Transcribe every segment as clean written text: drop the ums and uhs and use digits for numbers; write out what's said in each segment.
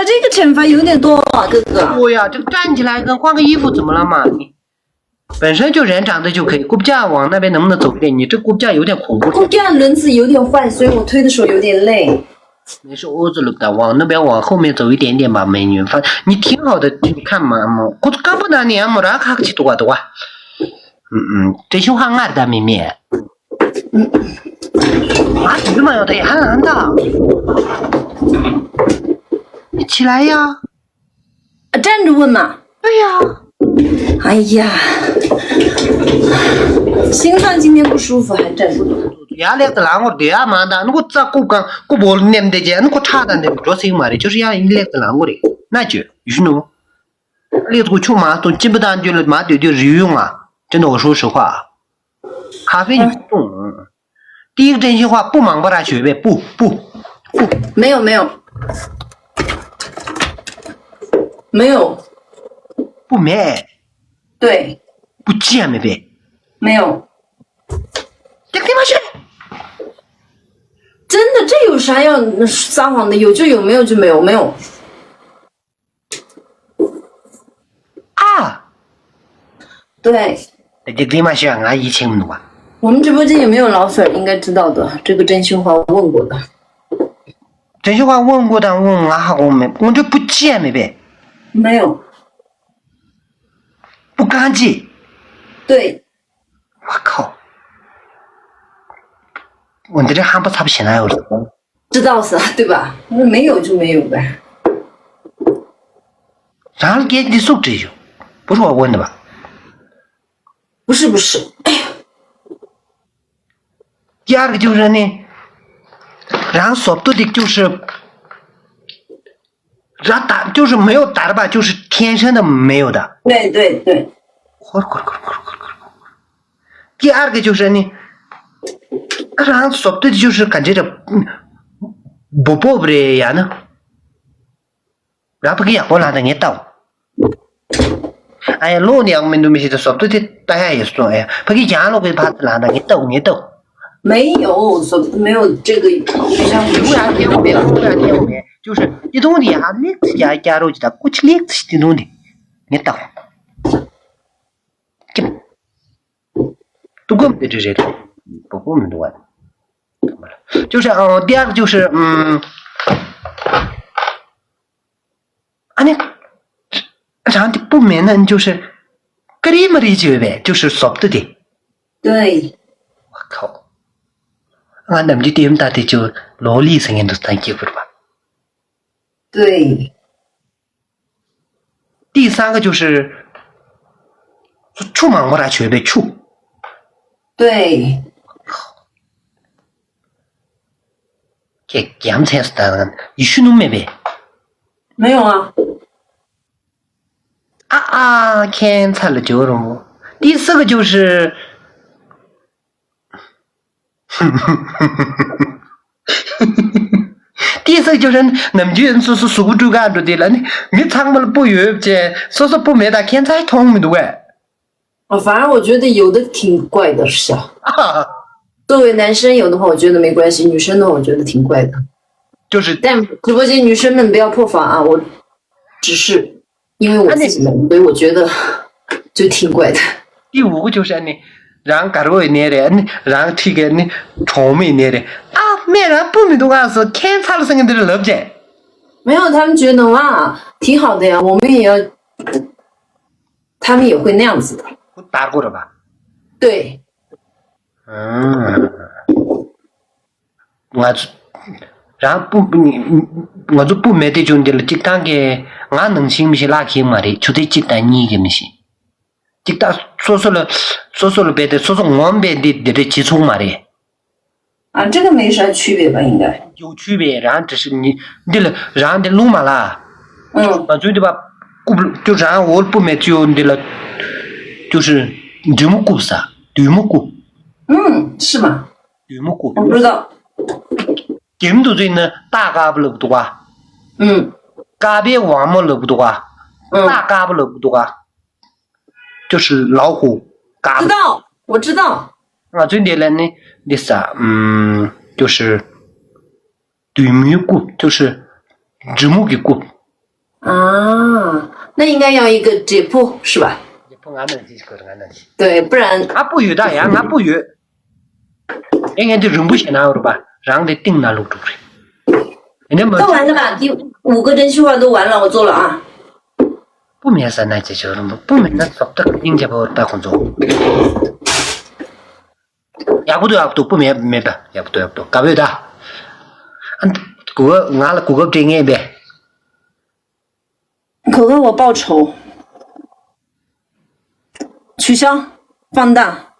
这个惩罚有点多啊，哥哥。对呀，这个站起来跟换个衣服怎么了嘛？你本身就人长得就可以，骨架往那边能不能走一点？你这骨架有点恐怖。骨架轮子有点坏，所以我推的时候有点累。没事，我走了的，往那边往后面走一点点吧，美女。你挺好的，你看嘛，我刚不拿你没让看起多啊。真心话俺的妹妹。啊，怎么样的呀？俺的。你起来呀！站着问嘛。对呀。哎呀，心脏今天不舒服，还站不住。压力的让我的呀嘛的，我咋我不念的见，我差的主是嘛的，就是压力的让我的，那就是喏，你这个穷嘛，都基本上就是嘛对日用啊，真的我说实话，咖啡你不懂。第一个真心话，不忙把它学呗，不，没有，不买，对，不见没呗，没有，这个地方去。真的，这有啥要撒谎的？有就有，没有就没有，没有。啊，对，这个地方去俺以前弄啊。我们直播间也没有老粉，应该知道的。这个真心话问过的。真心话问过的，问啊，我就不见没呗。没有。不干净。对。我靠！我这还不差不起来，我说。知道是，对吧？没有就没有呗。然后给你素质就，不是我问的吧？不是。第二个就是呢，然后说对的就是，然后打就是没有打的吧，就是天生的没有的。对。第二个就是呢，然后说对的就是感觉这不的呀呢，然后不给我拿的你到。哎呀，老娘们都没写的说对的，大家也说哎呀，不给讲了会把拿的你到。没有说没有这个，突然天后面，就是一种的啊，那加入的，过去那是的的，你懂？都过没这些的，不过没多。就是第二个就是那然后不明呢，就是格里么的就呗，就是说不的。对。我靠！俺们就点大的就劳力声音都当机会了吧？对。第三个就是出门我俩学的出。对。这洋菜是的，一许弄没呗？没有啊。看差了就了。第四个就是。第四个就是那么多人说是苏州干着的了，你唱不了不约去，说不没打看才通没多哎。反正我觉得有的挺怪的，是啊。作为男生有的话，我觉得没关系；女生的话，我觉得挺怪的。就是，但直播间女生们不要破防啊！我只是因为我自己冷，所以我觉得就挺怪的。第五个就是呢。让嘎肉捏的，让这个呢炒面捏的没人不没多干事，看差了声音都是乐不起。没有，他们觉得哇，挺好的呀，我们也要，他们也会那样子的。打过了吧？对。然后我就不没得种的了，就当个俺能行不行拉开嘛的，就得记得你个没行。就打说了别的，说我们别的基础嘛的。这个没啥区别吧？应该有区别，然后只是你了，然后的路嘛啦。对的吧？就然后我不买就的了，就是对么过噻，对么过。是吗？对么过？我不知道。对么多人呢？大嘎不了不多啊。嘎别王么了不多啊。大嘎不了不多啊。就是老虎，知道，我知道。最点了呢，那啥，就是对面过，就是字幕给过，啊，那应该要一个解剖是吧？解剖俺能去，可是俺能去。对，不然俺不有的呀，俺不有。人家就人不行了，是吧？让他定那路住的。人家没。都完了吧？第5个真心话都完了，我做了啊。不免是那这就是不免那找的人家不打工作。也不多不免没的，也不多，干不的。俺俺了谷歌这眼呗。可可我报仇，取消，放大。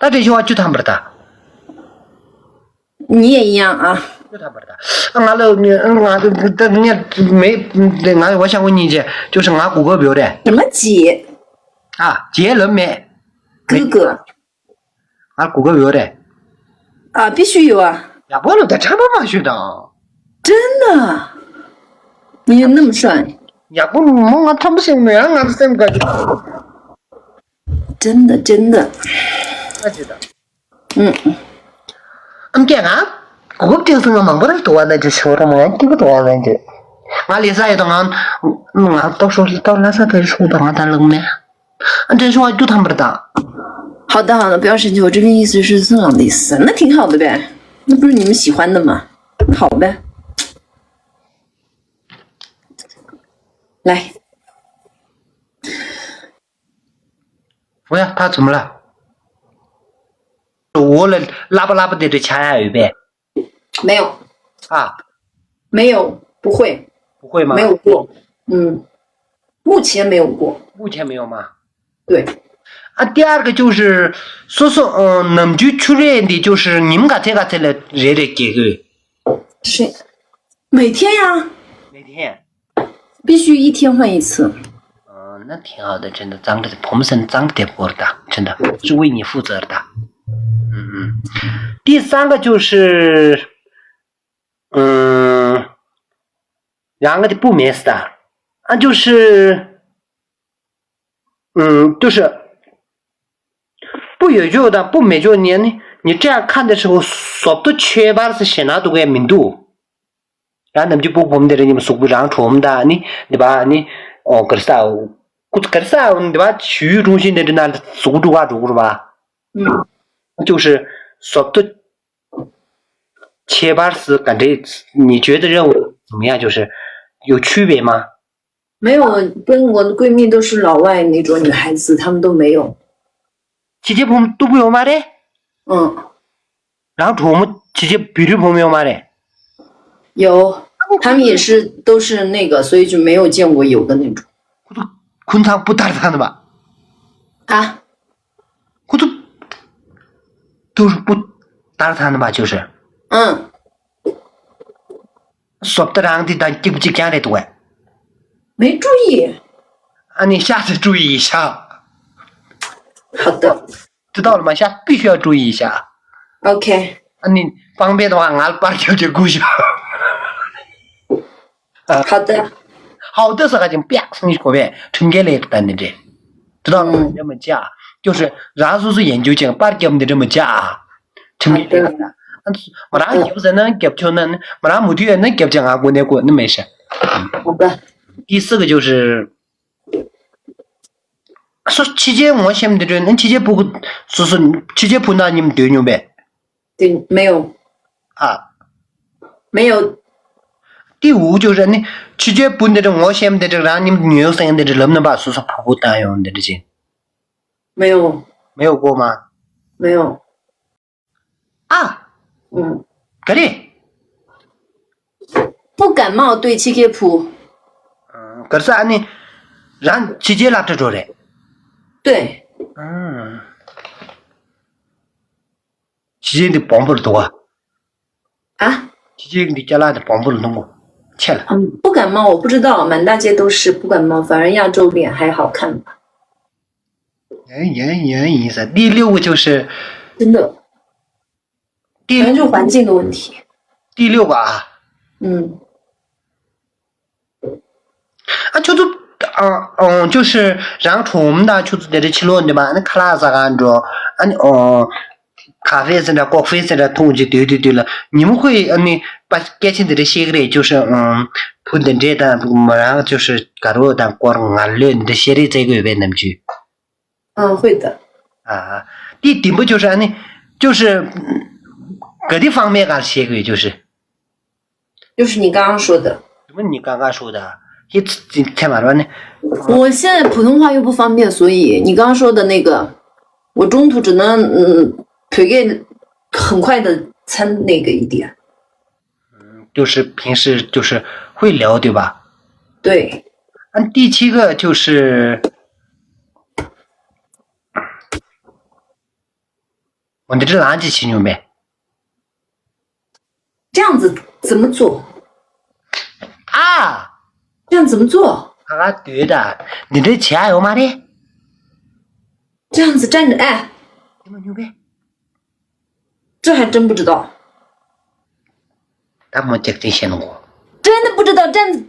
那这句话就他们的。你也一样啊。就他们的。俺了你没俺我想问你一句，就是俺谷歌表的。什么姐？啊，结论没？哥哥。俺谷歌表的。啊，必须有啊。呀，不了，他差不多学的。真的？你又那么帅？呀，不，我他不行的呀，俺是怎么个？真的。我知道。嗯。这啊，我就是我们不能多那就说了嘛，这个多那就。俺里啥也当俺到时候到那啥再说的，俺咱冷面。俺这说话就他们不的。好的，不要生气，我这个意思是这样的意思，那挺好的呗，那不是你们喜欢的吗？好呗，来。喂呀，他怎么了？我了拉不得这钱呀，有呗？没有。啊？没有，不会。不会吗？没有过。目前没有过。目前没有吗？对。啊，第二个就是说，能就确认的就是你们这个了热的几个？是每天呀。每天。必须1天换1次。那挺好的，真的，长得ผม身长得不大，真的是为你负责的。第三个就是，两个的不免是的，就是，就是不有就的不美就你这样看的时候，说不缺乏是显哪都个明度，然后你们就不我们的人你们说不让出我们的你对吧？你可是对吧？区域中心的那苏州啊，是吧？就是说不缺乏是感觉你觉得任务怎么样？就是有区别吗？没有，跟我的闺蜜都是老外那种女孩子，她们都没有。姐姐朋都不有吗的？然后我们姐姐比例朋友吗的？有，他们也是都是那个，所以就没有见过有的那种。昆昌不打他的吧？啊？我都是不打他的吧？就是。说不得让的，但记不记讲的多？没注意。你下次注意一下。好的。知道了吗？下次必须要注意一下。OK。你方便的话，俺把就过去。好的。好的时候就别生你过来，承接来的那这，知道吗？这么假，就是然后是研究讲，把我们的这么假，承接来的。我那也不是能给就能，我那目的能给讲啊，过那没事。好的。第四个就是，说期间我想的这，那期间不说期间碰到你们对牛呗？对，没有。没有。第五就是你期间碰的这，我想的这让你们女生的这能不能把说不担用的这些？没有。没有过吗？没有。可以。不感冒对气给铺。可是俺呢，让期间拉这着嘞。对。期间的帮不了多。期间的家拉的帮不了多。切了。不感冒我不知道，满大街都是不感冒，反正亚洲脸还好看吧。意思。第六个就是真的。反正就环境的问题。第六个啊。就是就是让我们的就是在这起落对吧？那看哪啥干着？咖啡是的，国费是的，统计对了。你们会你把感情的写个嘞，就是普通这的，然后就是假如当光俺聊你的写的这个月那么去。会的。啊，第顶不就是呢？就是各地方面俺写个就是你刚刚说的。什么？你刚刚说的？一才嘛呢？我现在普通话又不方便，所以你刚刚说的那个，我中途只能推给很快的参那个一点。就是平时就是会聊对吧？对。第7个就是我的这垃圾亲友呗。这样子怎么做？啊？这样怎么做？啊，对的，你这钱有吗的？这样子站着，哎，这么牛呗？这还真不知道。他没这个写过。真的不知道站着，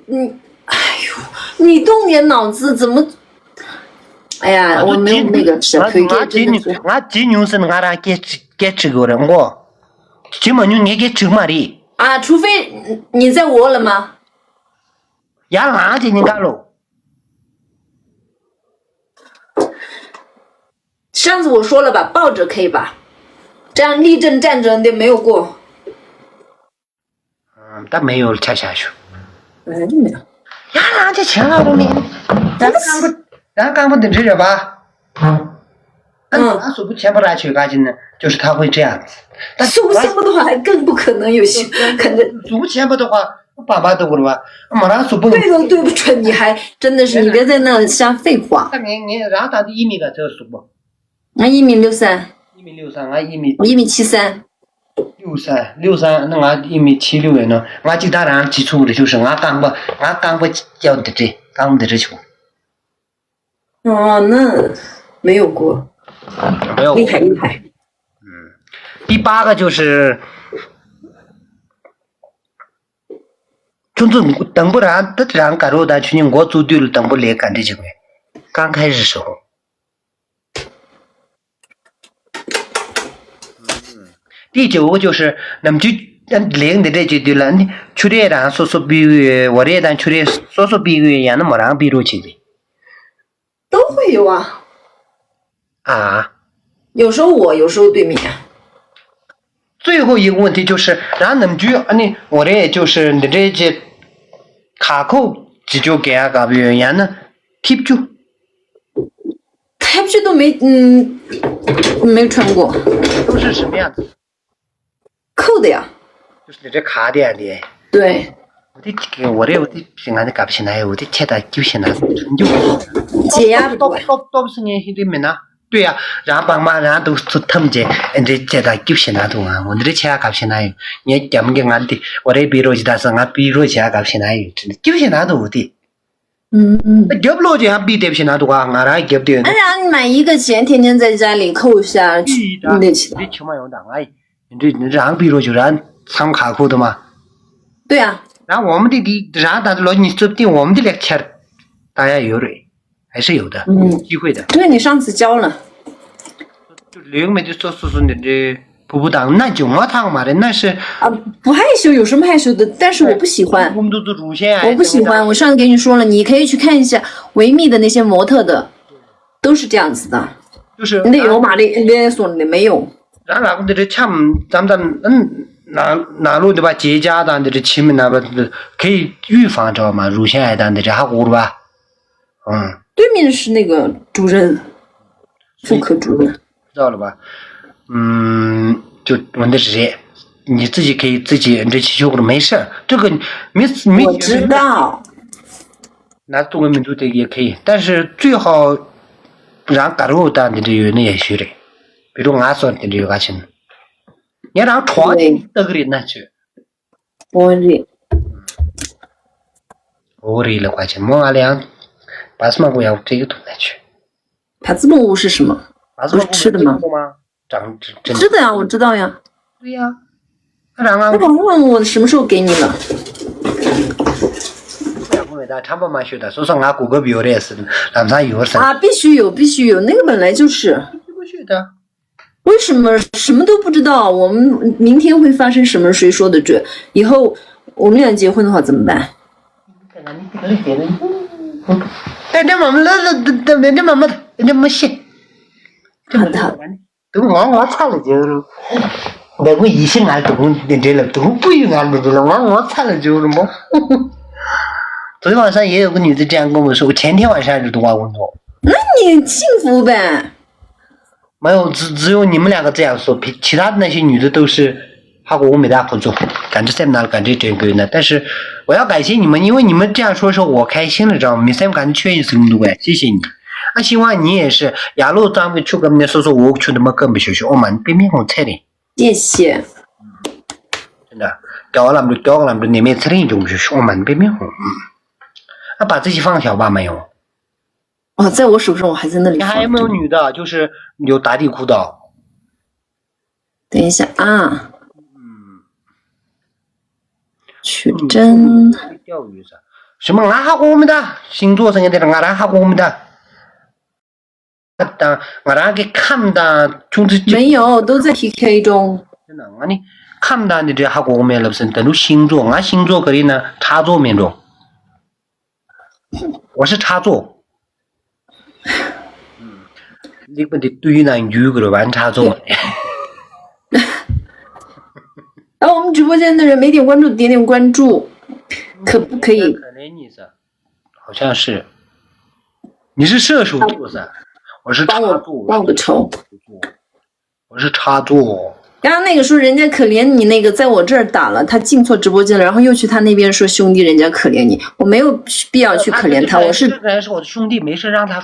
哎呦，你动点脑子怎么？哎呀，我没有那个是推荐真的是。我今年是俺俩给这个人我，这么牛你给这么的？啊，除非你在窝了吗？呀，垃圾你干喽？上次我说了吧，抱着可以吧？这样立正站着得没有过。但没有吃下去。就没有。呀，垃圾钱了都没。咱干不得这个吧？俺说不钱不拿去干净呢，就是他会这样子。但说不钱不的话，还更不可能有些，可能说不钱不的话，爸爸都了吧？没那说不。对都对不准，你还真的是你别在那瞎废话。你让他的1米个这说不？俺1.63米。1.63米，俺1米。1.73米。63，那俺1.76米呢？俺就当然基础的就是俺刚不教的这，刚的这球。哦，那没有过。没有。厉害。第8个就是就是等不然的这样干着但去年我组队了等不来干这几个刚开始时候。第9个就是那么就领的这就对了，你去的让说比喻，我这单去的说比喻也那么让比如去的。都会有啊。啊？有时候我，有时候对面。最后一个问题就是，让那么就你我这就是你这些卡扣就给俺搞不样呢？踢不住。踢不住都没穿过。都是什么样子？扣的呀。就是你这卡的的。对。我的平安的搞不起来，我的钱的就是那就解压不不是你的没拿。对呀，让爸妈让都是他们这，这的就是那种啊，我的钱搞不起来，你讲不给俺的，我这比如就是俺比如钱搞不起来，真的就是那种的。给不了就还比对不起那种啊，俺俩给不对。让你买一个钱，天天在家里扣下，你得起来。你起码用的哎，你让比如就让参卡扣的嘛。对啊。然后我们的让大家老你说不定我们的那钱，大家有的还是有的，机会的。对，你上次教了。就另外的说你的不当，那就没当嘛的，那是啊，不害羞，有什么害羞的？但是我不喜欢。我们都是乳腺。我不喜欢，我上次给你说了，你可以去看一下维密的那些模特的，都是这样子的。就是那有嘛的，连说的没有。然后那个这钱，咱们哪路的吧？节假的这亲们那个可以预防着嘛？乳腺癌的这还好吧？对面是那个主任，妇科主任。知道了吧？就问题是这，你自己可以自己这气球或者没事，这个没。我知道。那做个民族的也可以，但是最好让干肉蛋的这有那些学的，比如俺说的这个情，你让床的这个人那去。我这了块钱，我俺俩把什么我要这个东西去。帕兹莫乌是什么？不是吃的吗？吃的呀，我知道呀。对呀。让俺。问我什么时候给你了？差不多学的，所以说俺谷歌表的也是，咱们有啥？啊，必须有，那个本来就是。不学的。为什么什么都不知道？我们明天会发生什么？谁说的准？以后我们俩结婚的话怎么办？但这妈妈这妈妈这没信，好的，都我惨了就是，那我一心俺都这了，都不用俺这了，我惨了就是么。昨天晚上也有个女的这样跟我说，我前天晚上就都跟我说。那你幸福呗？没有，只有你们两个这样说，其他的那些女的都是哈我没大合作，感觉在哪感觉这个呢？但是我要感谢你们，因为你们这样说是我开心了，知道吗？没什么感觉确实很多哎，谢谢你。啊，希望你也是，亚路咱们去跟人家说我去他妈根本学学，我们别面红菜的。谢谢。真的，掉了那面菜的就不学，我们别面红。啊，把自己放小吧没有？哦，在我手上，我还在那里。还有没有女的？就是有打底裤的。等一下啊。取真。钓鱼噻？什么俺哈我们的星座上的俺哈我们的。俺给看的，就是没有，都在 PK 中。真的，俺呢看的这哈我们了不是？等于星座，俺星座可以呢插座面中。我是插座。你不得对那女个了玩插座。然后我们直播间的人没点关注，点点关注，可不可以？可能你是，好像是。你是射手座噻，我是插座。报个仇。我是插座。刚刚那个说人家可怜你，那个在我这儿打了，他进错直播间了，然后又去他那边说兄弟，人家可怜你，我没有必要去可怜他，我是我的兄弟，没事让他。